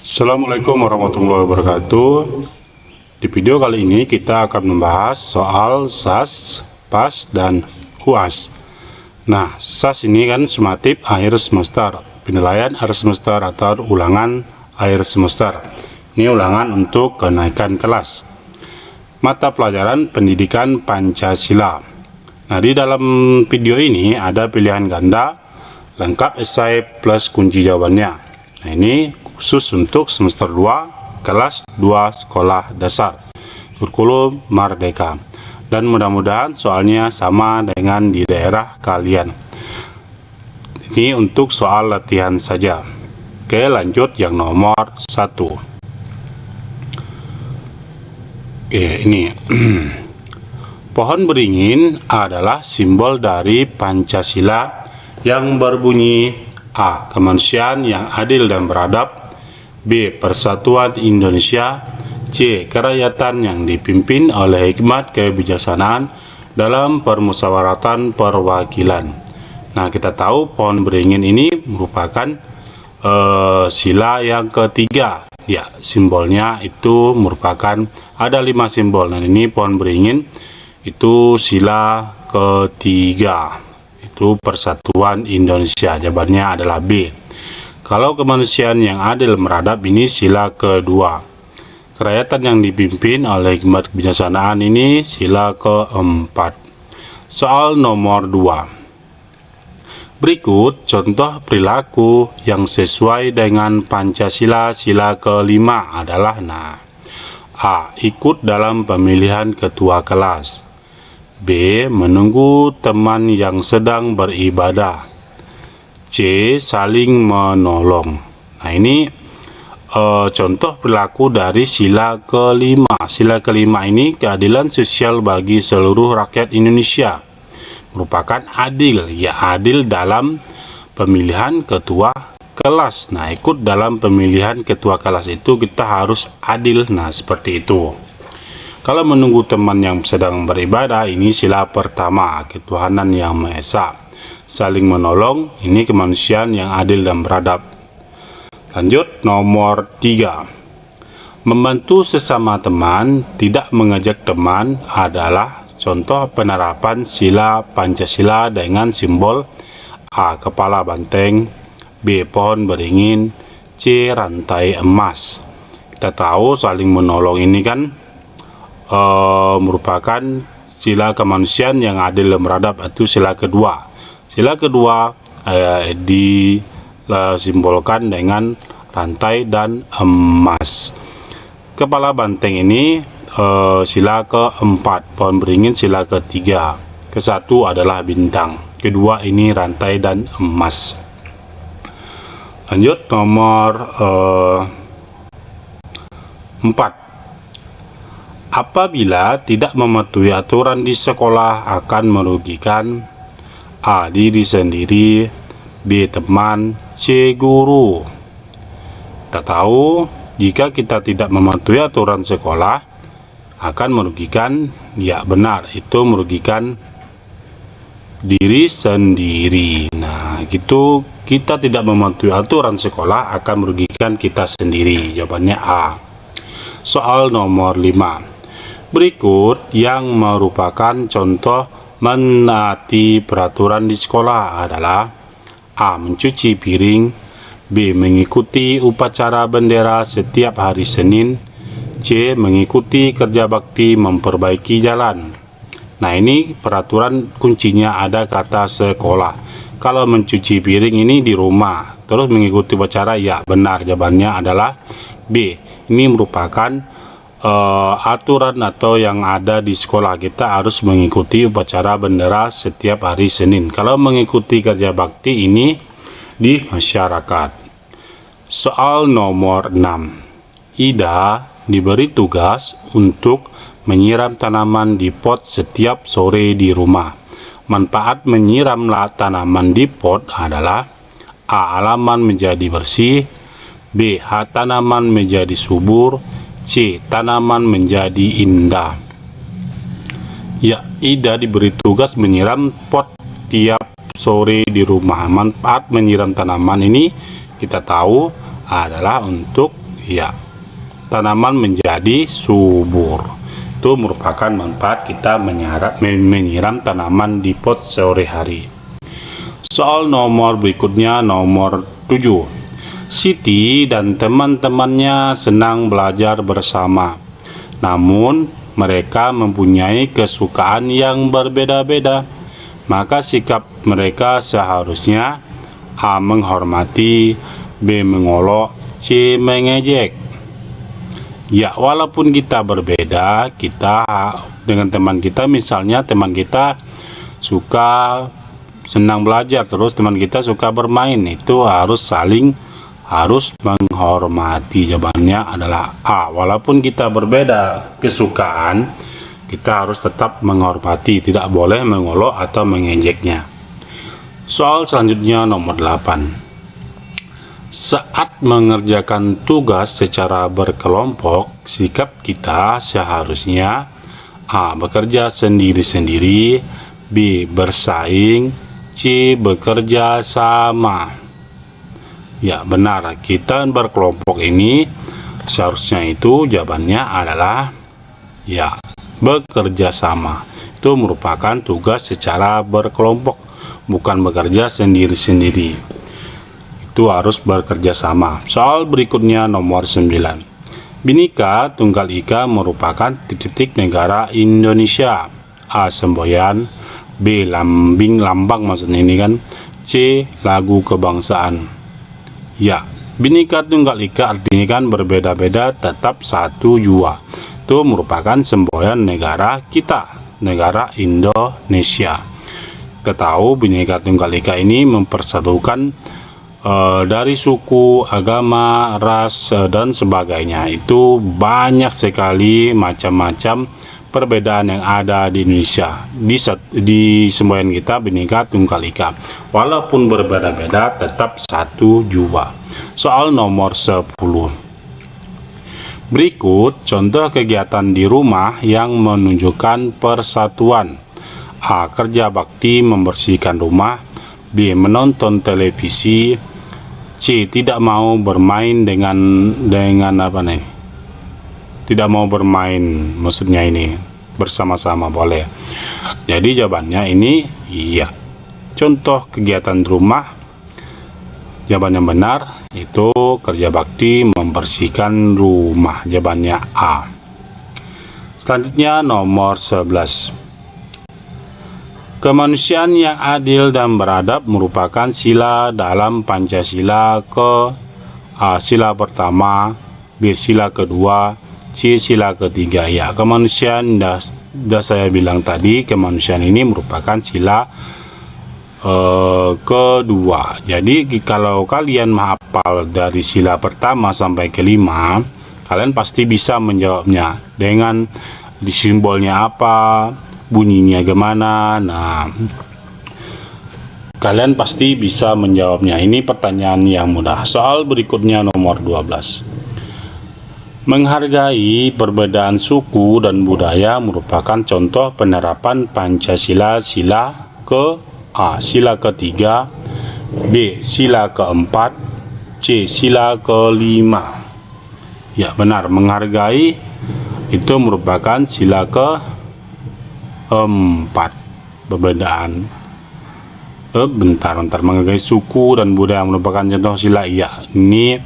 Assalamualaikum warahmatullahi wabarakatuh. Di video kali ini kita akan membahas soal SAS, PAS, dan UAS. Nah, SAS ini kan sumatif akhir semester, penilaian akhir semester atau ulangan akhir semester. Ini ulangan untuk kenaikan kelas. Mata pelajaran pendidikan Pancasila. Nah, di dalam video ini ada pilihan ganda lengkap esai plus kunci jawabannya. Nah, ini khusus untuk semester 2 kelas 2 sekolah dasar kurikulum Merdeka, dan mudah-mudahan soalnya sama dengan di daerah kalian. Ini untuk soal latihan saja. Oke, lanjut yang nomor 1. Oke, ini pohon beringin adalah simbol dari Pancasila yang berbunyi A. Kemanusiaan yang adil dan beradab, B. Persatuan Indonesia, C. Kerakyatan yang dipimpin oleh hikmat kebijaksanaan dalam permusyawaratan perwakilan. Nah, kita tahu pohon beringin ini merupakan sila yang ketiga. Ya, simbolnya itu merupakan ada 5 simbol. Nah, ini pohon beringin itu sila ketiga. Itu Persatuan Indonesia. Jawabannya adalah B. Kalau kemanusiaan yang adil meradab ini sila kedua. Kerakyatan yang dipimpin oleh hikmat kebijaksanaan ini sila keempat. Soal nomor 2. Berikut contoh perilaku yang sesuai dengan Pancasila sila kelima adalah A. Ikut dalam pemilihan ketua kelas, B. Menunggu teman yang sedang beribadah, C. Saling menolong. Nah, ini contoh perilaku dari sila kelima. Sila kelima ini keadilan sosial bagi seluruh rakyat Indonesia, merupakan adil, ya adil dalam pemilihan ketua kelas. Nah, ikut dalam pemilihan ketua kelas itu kita harus adil. Nah, seperti itu. Kalau menunggu teman yang sedang beribadah, ini sila pertama, ketuhanan yang Maha Esa. Saling menolong, ini kemanusiaan yang adil dan beradab. Lanjut, nomor 3. Membantu sesama teman, tidak mengejek teman adalah contoh penerapan sila Pancasila dengan simbol A. Kepala banteng, B. Pohon beringin, C. Rantai emas. Kita tahu saling menolong ini kan merupakan sila kemanusiaan yang adil dan beradab, itu sila kedua. Sila kedua disimbolkan dengan rantai dan emas. Kepala banteng ini sila keempat, pohon beringin sila ketiga, kesatu adalah bintang, kedua ini rantai dan emas. Lanjut, nomor 4. Apabila tidak mematuhi aturan di sekolah akan merugikan A. Diri sendiri, B. Teman, C. Guru. Kita tahu jika kita tidak mematuhi aturan sekolah akan merugikan, ya benar, itu merugikan diri sendiri. Nah, gitu, kita tidak mematuhi aturan sekolah akan merugikan kita sendiri. Jawabannya A. Soal nomor 5. Berikut yang merupakan contoh menaati peraturan di sekolah adalah A. Mencuci piring, B. Mengikuti upacara bendera setiap hari Senin, C. Mengikuti kerja bakti memperbaiki jalan. Nah, ini peraturan kuncinya ada kata sekolah. Kalau mencuci piring ini di rumah, terus mengikuti upacara, ya benar, jawabannya adalah B. Ini merupakan aturan atau yang ada di sekolah, kita harus mengikuti upacara bendera setiap hari Senin. Kalau mengikuti kerja bakti ini di masyarakat. Soal nomor 6. Ida diberi tugas untuk menyiram tanaman di pot setiap sore di rumah. Manfaat menyiram tanaman di pot adalah A. Halaman menjadi bersih, B. Tanaman menjadi subur, C. Tanaman menjadi indah. Ya, Ida diberi tugas menyiram pot tiap sore di rumah. Manfaat menyiram tanaman ini kita tahu adalah untuk ya, tanaman menjadi subur. Itu merupakan manfaat kita menyiram tanaman di pot sore hari. Soal nomor berikutnya, nomor 7. Siti dan teman-temannya senang belajar bersama. Namun, mereka mempunyai kesukaan yang berbeda-beda. Maka sikap mereka seharusnya A. menghormati, B. mengolok, C. mengejek. Ya, walaupun kita berbeda, kita dengan teman kita, misalnya teman kita suka senang belajar, terus teman kita suka bermain, itu harus menghormati. Jawabannya adalah A. Walaupun kita berbeda kesukaan, kita harus tetap menghormati, tidak boleh mengolok atau mengejeknya. Soal selanjutnya nomor 8. Saat mengerjakan tugas secara berkelompok, sikap kita seharusnya A. bekerja sendiri-sendiri, B. bersaing, C. bekerja sama. Ya, benar, kita berkelompok ini seharusnya itu jawabannya adalah ya, bekerja sama. Itu merupakan tugas secara berkelompok, bukan bekerja sendiri-sendiri. Itu harus bekerja sama. Soal berikutnya nomor 9. Bhinneka Tunggal Ika merupakan titik negara Indonesia. A. semboyan, B. lambang maksudnya ini kan, C. lagu kebangsaan. Ya, Bhinneka Tunggal Ika artinya kan berbeda-beda tetap satu jua. Itu merupakan semboyan negara kita, negara Indonesia. Kita tahu Bhinneka Tunggal Ika ini mempersatukan dari suku, agama, ras, dan sebagainya. Itu banyak sekali macam-macam perbedaan yang ada di Indonesia. Di semboyan kita Bhinneka Tunggal Ika, walaupun berbeda-beda tetap satu jua. Soal nomor 10. Berikut contoh kegiatan di rumah yang menunjukkan persatuan. A. kerja bakti membersihkan rumah, B. menonton televisi, C. tidak mau bermain dengan apa nih? Tidak mau bermain, maksudnya ini bersama-sama boleh. Jadi jawabannya ini iya. Contoh kegiatan di rumah, jawaban yang benar itu kerja bakti membersihkan rumah. Jawabannya A. Selanjutnya nomor 11. Kemanusiaan yang adil dan beradab merupakan sila dalam Pancasila A. sila pertama, B. sila kedua, C. sila ketiga. Ya, kemanusiaan dah saya bilang tadi, kemanusiaan ini merupakan sila kedua. Jadi kalau kalian menghafal dari sila pertama sampai kelima, kalian pasti bisa menjawabnya dengan simbolnya apa, bunyinya gimana. Nah, kalian pasti bisa menjawabnya. Ini pertanyaan yang mudah. Soal berikutnya nomor 12. Menghargai perbedaan suku dan budaya merupakan contoh penerapan Pancasila sila A. sila ketiga, B. sila keempat, C. sila kelima. Ya, benar, menghargai itu merupakan sila keempat. Perbedaan bentar, menghargai suku dan budaya merupakan contoh sila. Iya, ini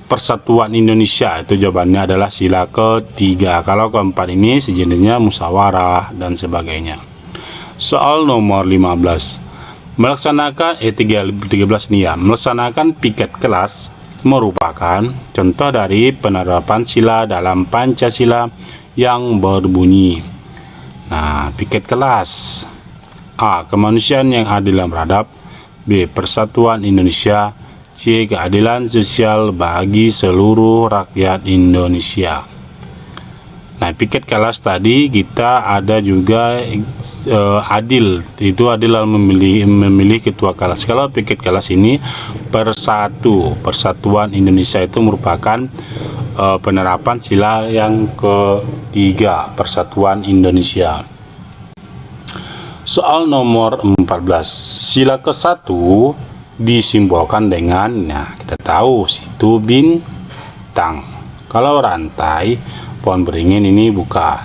persatuan Indonesia, itu jawabannya adalah sila ketiga. Kalau keempat ini sejenisnya musyawarah dan sebagainya. Soal nomor 15. Melaksanakan 13 nih ya, melaksanakan piket kelas merupakan contoh dari penerapan sila dalam Pancasila yang berbunyi. Nah, piket kelas. A. kemanusiaan yang adil dan beradab, B. persatuan Indonesia, C. keadilan sosial bagi seluruh rakyat Indonesia. Nah, piket kelas tadi kita ada juga adil, itu adil dalam memilih ketua kelas. Kalau piket kelas ini persatuan Indonesia, itu merupakan penerapan sila yang ketiga, persatuan Indonesia. Soal nomor 14. Sila ke-1 disimbolkan dengan, nah kita tahu itu batang. Kalau rantai, pohon beringin ini bukan.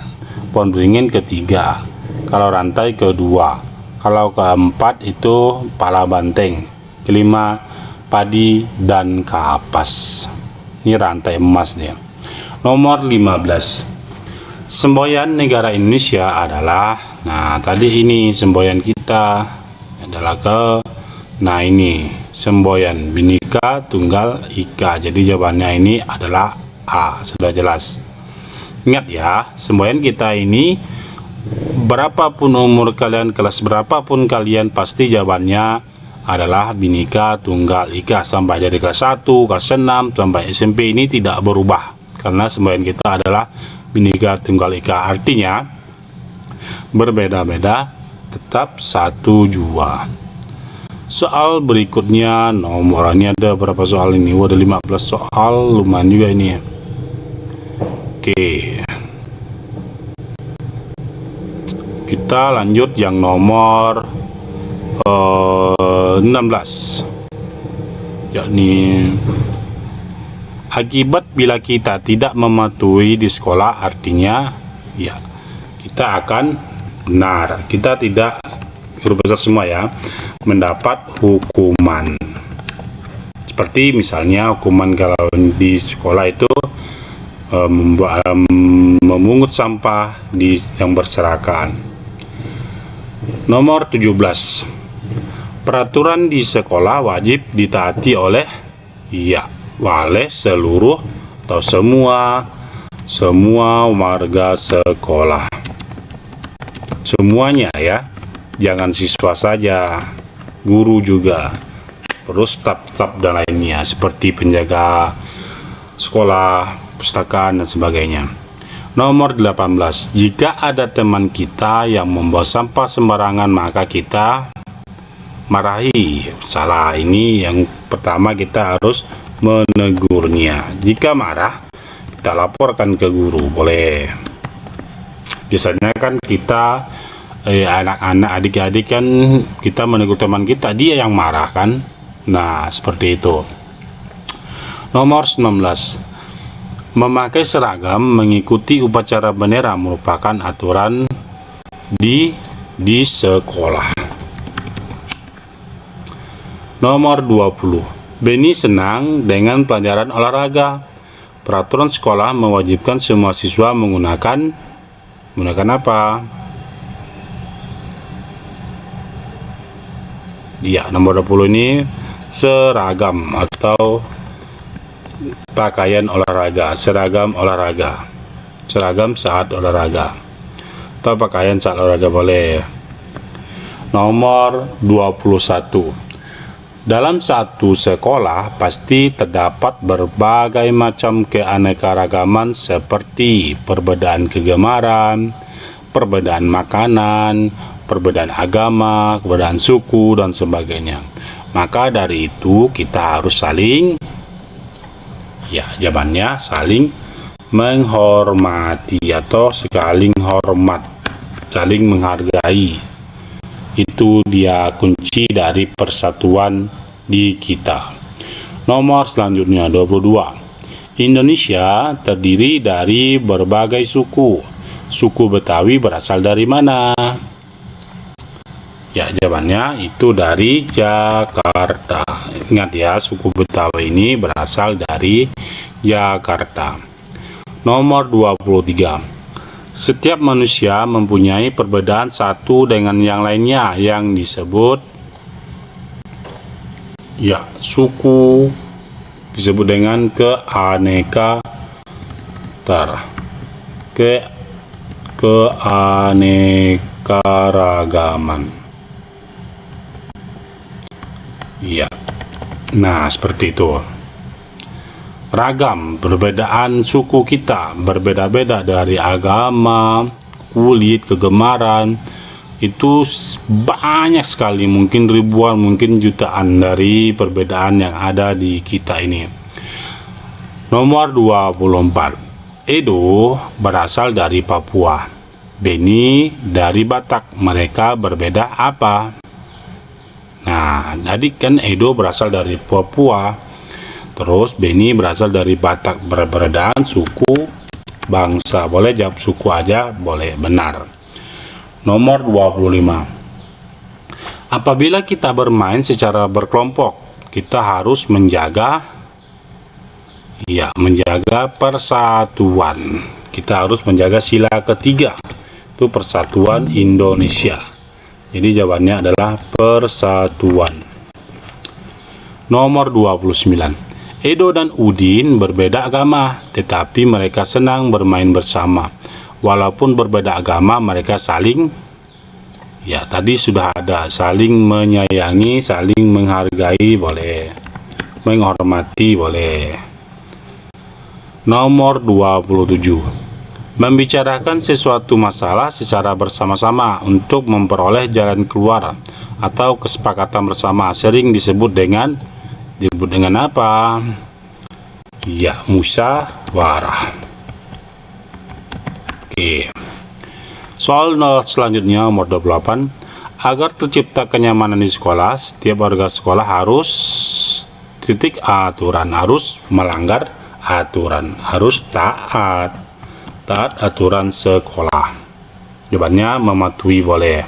Pohon beringin ketiga. Kalau rantai kedua. Kalau keempat itu pala banteng. Kelima, padi dan kapas. Ini rantai emas dia. Nomor 15. Semboyan negara Indonesia adalah, nah tadi ini semboyan kita adalah nah ini semboyan Bhinneka Tunggal Ika. Jadi jawabannya ini adalah A, sudah jelas. Ingat ya, semboyan kita ini berapapun umur kalian, kelas berapapun kalian, pasti jawabannya adalah Bhinneka Tunggal Ika. Sampai dari kelas 1, kelas 6, sampai SMP ini tidak berubah, karena semboyan kita adalah Bhinneka Tunggal Ika. Artinya berbeda-beda tetap satu jua. Soal berikutnya, nomornya ada berapa soal ini? Ada 15 soal, lumayan juga ini ya. Oke, kita lanjut yang nomor 16, yakni akibat bila kita tidak mematuhi di sekolah, artinya ya kita akan benar, kita tidak, huruf besar semua ya, mendapat hukuman. Seperti misalnya hukuman kalau di sekolah itu memungut sampah yang berserakan. Nomor 17. Peraturan di sekolah wajib ditaati oleh seluruh atau semua warga sekolah. Semuanya ya. Jangan siswa saja, guru juga, terus staf-staf dan lainnya seperti penjaga sekolah, perpustakaan dan sebagainya. Nomor 18. Jika ada teman kita yang membawa sampah sembarangan, maka kita marahi. Salah, ini yang pertama kita harus menegurnya. Jika marah, kita laporkan ke guru, boleh. Biasanya kan kita anak-anak, adik-adik kan, kita menegur teman kita, dia yang marah kan. Nah, seperti itu. Nomor 19. Memakai seragam mengikuti upacara bendera merupakan aturan di sekolah. Nomor 20. Beni senang dengan pelajaran olahraga. Peraturan sekolah mewajibkan semua siswa menggunakan apa? Ya, nomor 20 ini seragam atau pakaian olahraga, seragam olahraga, seragam saat olahraga, atau pakaian saat olahraga boleh. Nomor 21. Dalam satu sekolah pasti terdapat berbagai macam keanekaragaman seperti perbedaan kegemaran, perbedaan makanan, perbedaan agama, perbedaan suku dan sebagainya. Maka dari itu kita harus saling, ya jawabannya saling menghormati atau saling hormat, saling menghargai. Itu dia kunci dari persatuan di kita. Nomor selanjutnya 22. Indonesia terdiri dari berbagai suku. Suku Betawi berasal dari mana? Ya, jawabannya itu dari Jakarta. Ingat ya, suku Betawi ini berasal dari Jakarta. Nomor 23. Setiap manusia mempunyai perbedaan satu dengan yang lainnya yang disebut suku, disebut dengan keanekaragaman. Iya. Nah, seperti itu. Ragam, perbedaan suku kita berbeda-beda dari agama, kulit, kegemaran. Itu banyak sekali, mungkin ribuan, mungkin jutaan dari perbedaan yang ada di kita ini. Nomor 24. Edo berasal dari Papua. Beni dari Batak. Mereka berbeda apa? Nah, tadi kan Edo berasal dari Papua. Terus B ini berasal dari Batak, perbedaan suku, bangsa. Boleh jawab suku aja, boleh, benar. Nomor 25. Apabila kita bermain secara berkelompok, kita harus menjaga persatuan. Kita harus menjaga sila ketiga, itu persatuan Indonesia. Jadi jawabannya adalah persatuan. Nomor 29. Edo dan Udin berbeda agama, tetapi mereka senang bermain bersama. Walaupun berbeda agama, mereka saling, tadi sudah ada, saling menyayangi, saling menghargai, boleh, menghormati, boleh. Nomor 27. Membicarakan sesuatu masalah secara bersama-sama untuk memperoleh jalan keluar atau kesepakatan bersama, sering disebut dengan apa? Musyawarah. Oke. Soal selanjutnya nomor 28. Agar tercipta kenyamanan di sekolah, setiap warga sekolah harus aturan, harus melanggar aturan, harus taat aturan sekolah. Jawabannya mematuhi, boleh.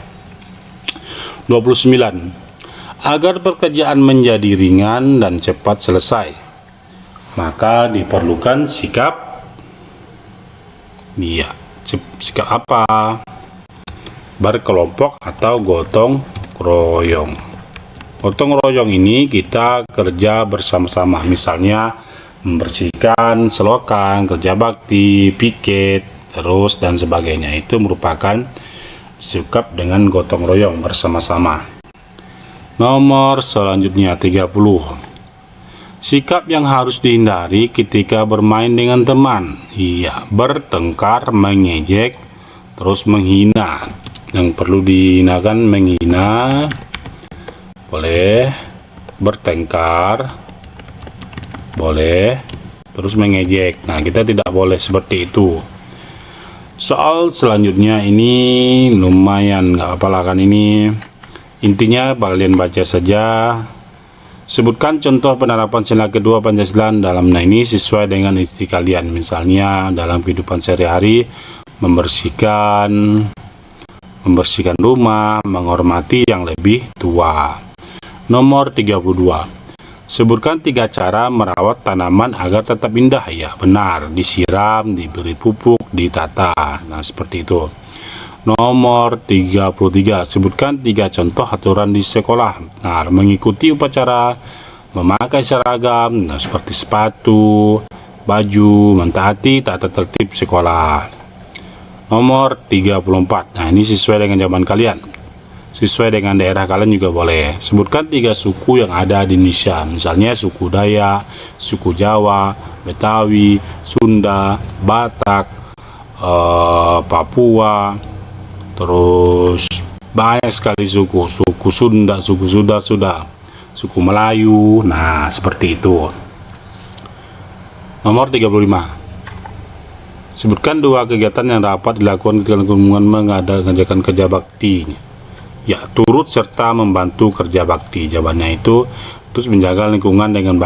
29. Agar pekerjaan menjadi ringan dan cepat selesai, maka diperlukan sikap apa? Berkelompok atau gotong royong. Gotong royong ini kita kerja bersama-sama, misalnya membersihkan selokan, kerja bakti, piket, terus dan sebagainya. Itu merupakan sikap dengan gotong royong bersama-sama. Nomor selanjutnya 30. Sikap yang harus dihindari ketika bermain dengan teman, bertengkar, mengejek, terus menghina. Yang perlu dihinakan menghina, boleh, bertengkar, boleh, terus mengejek. Nah, kita tidak boleh seperti itu. Soal selanjutnya ini lumayan nggak apalah kan ini. Intinya kalian baca saja. Sebutkan contoh penerapan sila kedua Pancasila dalam ini sesuai dengan isi kalian. Misalnya dalam kehidupan sehari-hari, membersihkan rumah, menghormati yang lebih tua. Nomor 32. Sebutkan 3 cara merawat tanaman agar tetap indah. Benar, disiram, diberi pupuk, ditata. Nah, seperti itu. Nomor 33. Sebutkan 3 contoh aturan di sekolah. Nah, mengikuti upacara, memakai seragam, seperti sepatu, baju, mentaati tata tertib sekolah. Nomor 34. Nah, ini sesuai dengan zaman kalian. Sesuai dengan daerah kalian juga boleh. Sebutkan 3 suku yang ada di Indonesia. Misalnya suku Dayak, suku Jawa, Betawi, Sunda, Batak, Papua, terus banyak sekali suku Sunda, suku Melayu. Nah, seperti itu. Nomor 35. Sebutkan 2 kegiatan yang dapat dilakukan ketika lingkungan mengadakan kerja bakti. Turut serta membantu kerja bakti. Jawabannya itu terus menjaga lingkungan dengan baik